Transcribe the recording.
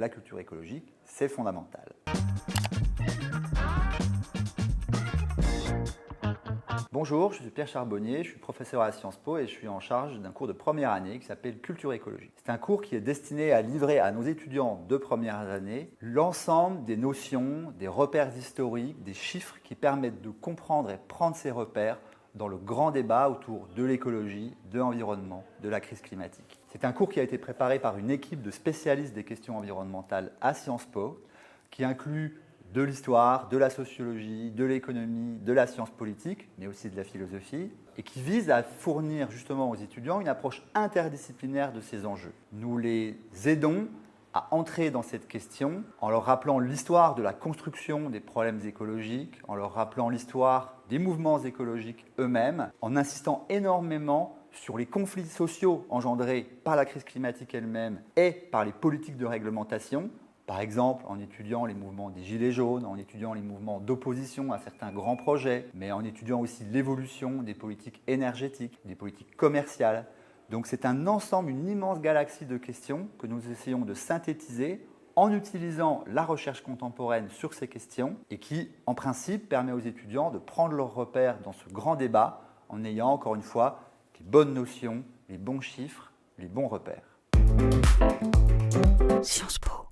La culture écologique, c'est fondamental. Bonjour, je suis Pierre Charbonnier, je suis professeur à Sciences Po et je suis en charge d'un cours de première année qui s'appelle Culture écologique. C'est un cours qui est destiné à livrer à nos étudiants de première année l'ensemble des notions, des repères historiques, des chiffres qui permettent de comprendre et prendre ces repères dans le grand débat autour de l'écologie, de l'environnement, de la crise climatique. C'est un cours qui a été préparé par une équipe de spécialistes des questions environnementales à Sciences Po, qui inclut de l'histoire, de la sociologie, de l'économie, de la science politique, mais aussi de la philosophie, et qui vise à fournir justement aux étudiants une approche interdisciplinaire de ces enjeux. Nous les aidons à entrer dans cette question en leur rappelant l'histoire de la construction des problèmes écologiques, en leur rappelant l'histoire des mouvements écologiques eux-mêmes, en insistant énormément sur les conflits sociaux engendrés par la crise climatique elle-même et par les politiques de réglementation. Par exemple, en étudiant les mouvements des Gilets jaunes, en étudiant les mouvements d'opposition à certains grands projets, mais en étudiant aussi l'évolution des politiques énergétiques, des politiques commerciales. Donc c'est un ensemble, une immense galaxie de questions que nous essayons de synthétiser en utilisant la recherche contemporaine sur ces questions et qui, en principe, permet aux étudiants de prendre leurs repères dans ce grand débat en ayant, encore une fois, les bonnes notions, les bons chiffres, les bons repères. Sciences Po.